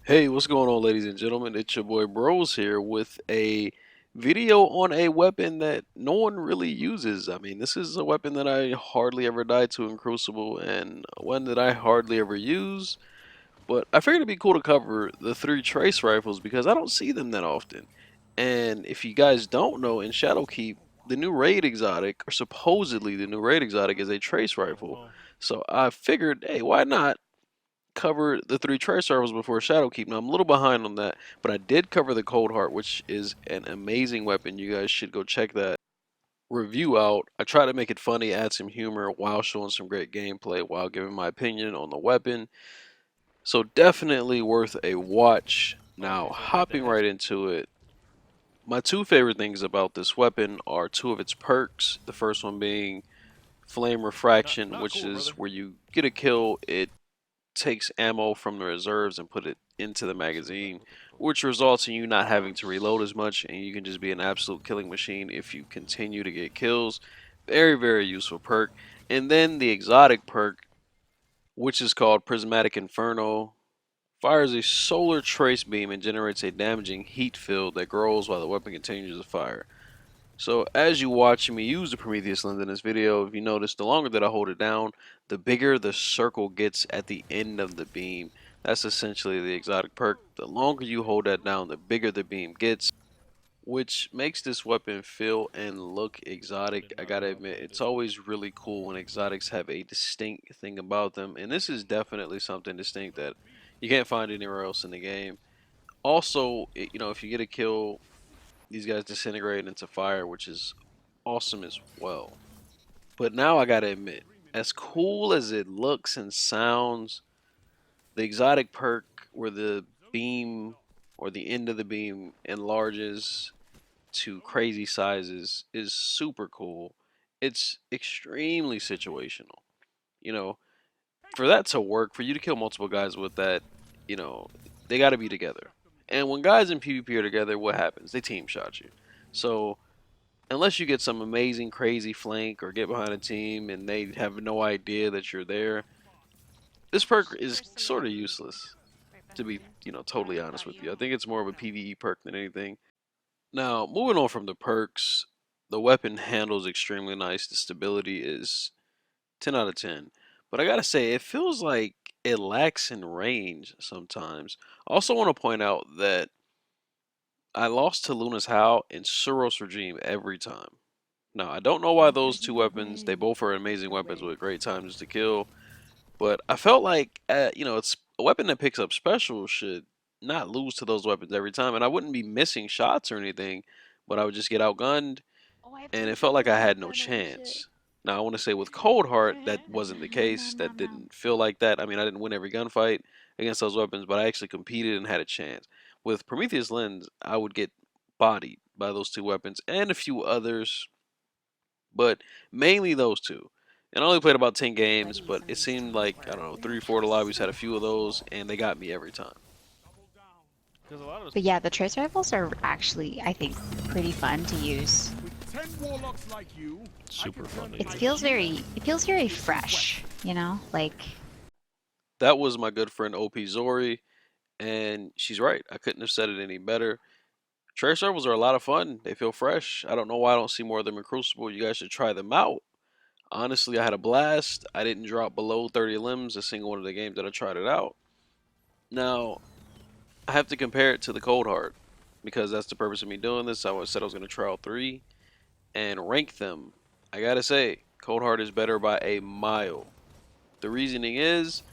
Hey, what's going on, ladies and gentlemen? It's your boy Bros here with a video on a weapon that no one really uses. I mean, this is a weapon that I hardly ever die to in Crucible and one that I hardly ever use. But I figured it'd be cool to cover the three trace rifles because I don't see them that often. And if you guys don't know, in Shadowkeep, the new raid exotic, or supposedly the new raid exotic, is a trace rifle. So I figured, hey, why not cover the three trace rifles before Shadowkeep? Now I'm a little behind on that, but I did cover the Cold Heart, which is an amazing weapon. You guys should go check that review out. I try to make it funny, add some humor while showing some great gameplay while giving my opinion on the weapon. So definitely worth a watch. Now hopping right into it. My two favorite things about this weapon are two of its perks. The first one being Flame Refraction, which is where you get a kill, it takes ammo from the reserves and put it into the magazine, which results in you not having to reload as much and you can just be an absolute killing machine if you continue to get kills. Very, very useful perk. And then the exotic perk, which is called Prismatic Inferno, fires a solar trace beam and generates a damaging heat field that grows while the weapon continues to fire. So as you watch me use the Prometheus lens in this video, if you notice, the longer that I hold it down, the bigger the circle gets at the end of the beam. That's essentially the exotic perk. The longer you hold that down, the bigger the beam gets, which makes this weapon feel and look exotic. I gotta admit, it's always really cool when exotics have a distinct thing about them, and this is definitely something distinct that you can't find anywhere else in the game. Also, if you get a kill, these guys disintegrate into fire, which is awesome as well. But now I gotta admit, as cool as it looks and sounds, the exotic perk where the beam or the end of the beam enlarges to crazy sizes is super cool. It's extremely situational. You know, for that to work, for you to kill multiple guys with that, you know, they gotta be together. And when guys in PvP are together, what happens? They team shot you. So unless you get some amazing crazy flank or get behind a team and they have no idea that you're there, this perk is sort of useless, to be totally honest with you. I think it's more of a PvE perk than anything. Now moving on from the perks, the weapon handles extremely nice. The stability is 10 out of 10, but I gotta say it feels like it lacks in range sometimes. I also want to point out that I lost to Luna's Howl and Suros Regime every time. Now, I don't know why those two weapons, they both are amazing weapons with great times to kill, but I felt like, it's a weapon that picks up special should not lose to those weapons every time. And I wouldn't be missing shots or anything, but I would just get outgunned, and it felt like I had no chance. Now, I want to say with Cold Heart, that wasn't the case. That didn't feel like that. I mean, I didn't win every gunfight against those weapons, but I actually competed and had a chance. With Prometheus Lens, I would get bodied by those two weapons and a few others, but mainly those two. And I only played about 10 games, but it seemed like, I don't know, 3 or 4 of the lobbies had a few of those, and they got me every time. But yeah, the trace rifles are actually, I think, pretty fun to use. Super fun to It use. feels very fresh, you know? Like, That was my good friend OP Zori, and she's right. I couldn't have said it any better. Trace rifles are a lot of fun. They feel fresh. I don't know why I don't see more of them in Crucible. You guys should try them out. Honestly, I had a blast. I didn't drop below 30 limbs a single one of the games that I tried it out. Now, I have to compare it to the Cold Heart because that's the purpose of me doing this. I said I was going to try all three and rank them. I gotta say, Cold Heart is better by a mile. The reasoning is,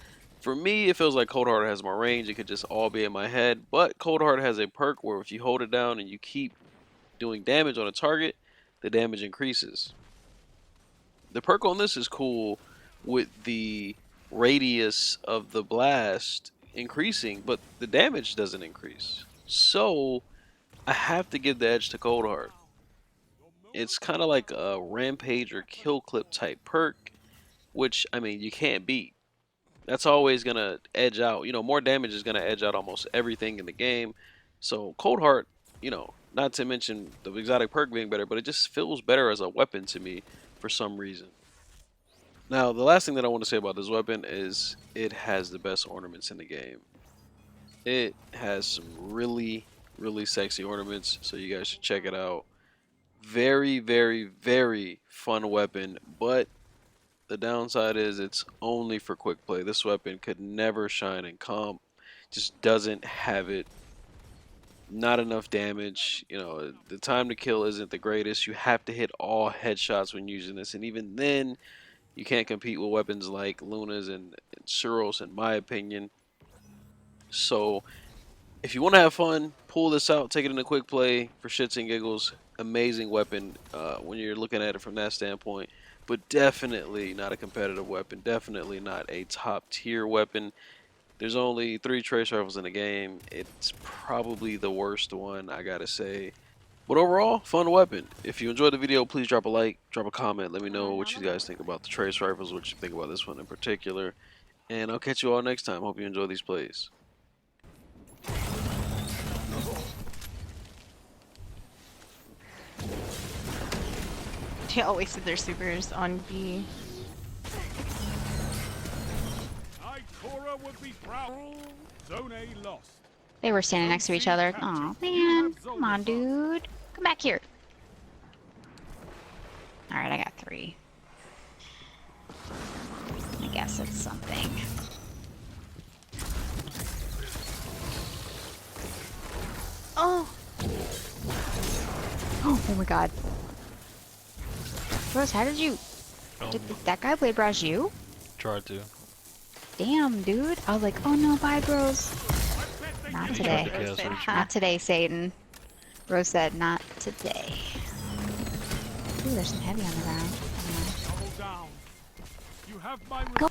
for me, it feels like Cold Heart has more range. It could just all be in my head. But Cold Heart has a perk where if you hold it down and you keep doing damage on a target, the damage increases. The perk on this is cool with the radius of the blast increasing, but the damage doesn't increase. So I have to give the edge to Cold Heart. It's kind of like a rampage or kill clip type perk, which I mean you can't beat. That's always gonna edge out. More damage is gonna edge out almost everything in the game. So Cold Heart, not to mention the exotic perk being better, but it just feels better as a weapon to me for some reason. Now, the last thing that I want to say about this weapon is it has the best ornaments in the game. It has some really, really sexy ornaments, so you guys should check it out. Very, very, very fun weapon, but the downside is it's only for quick play. This weapon could never shine in comp. Just doesn't have it. Not enough damage. You know, the time to kill isn't the greatest. You have to hit all headshots when using this, and even then, you can't compete with weapons like Luna's and Suros, in my opinion. So, if you want to have fun, pull this out, take it in a quick play for shits and giggles. Amazing weapon when you're looking at it from that standpoint, but definitely not a competitive weapon. Definitely not a top tier weapon. There's only 3 trace rifles in the game. It's probably the worst one, I gotta say. But overall, fun weapon. If you enjoyed the video, please drop a like, drop a comment. Let me know what you guys think about the trace rifles, what you think about this one in particular. And I'll catch you all next time. Hope you enjoy these plays. They all wasted their supers on B. Would be proud. Zone A lost. They were standing next to each other. Oh man, come on, dude. Come back here. Alright, I got 3. I guess it's something. Oh! Oh my god. Rose, how did you... Did that guy blade brush you? Tried to. Damn, dude. I was like, oh no, bye, bros. Not He today. tried to cast Rachel. Not today, Satan. Rose said, not today. Ooh, there's some heavy on the ground. Double down. You have my Go.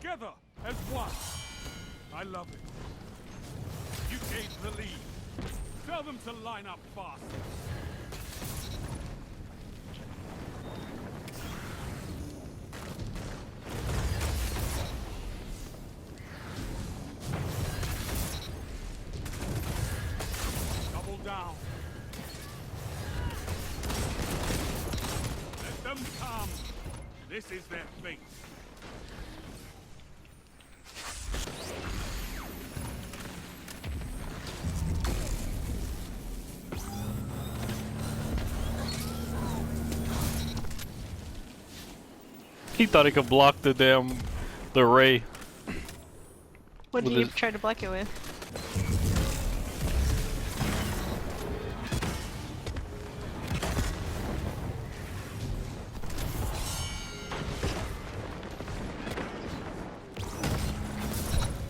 together as one. I love it. You gained the lead. Tell them to line up fast. Double down. Let them come. This is their fate. He thought he could block the ray. What did With you his- try to block it with?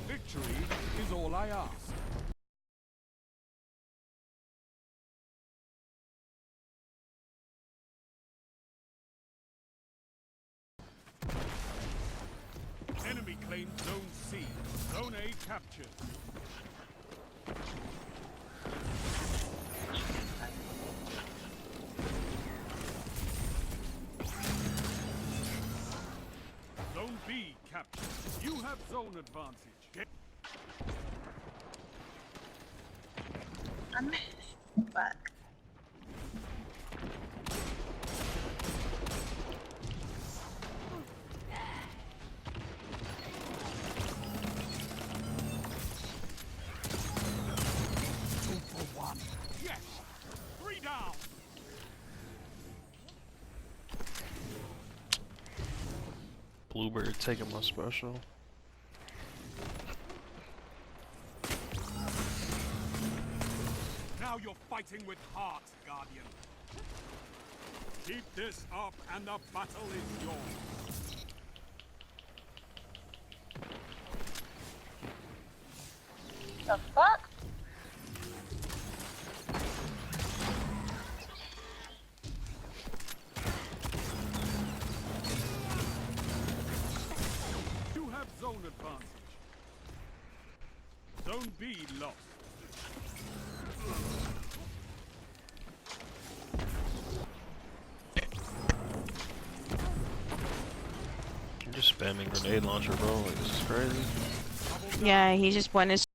Victory is all I ask. Enemy claims Zone C. Zone A captured. Zone B captured. You have zone advantage. Fuck. Yes! 3 down! Blueberry taking my special. Now you're fighting with heart, Guardian. Keep this up and the battle is yours. The fuck? You have zone advantage. Zone B lost. You're just spamming grenade launcher, bro. Like, this is crazy. Yeah, he just went his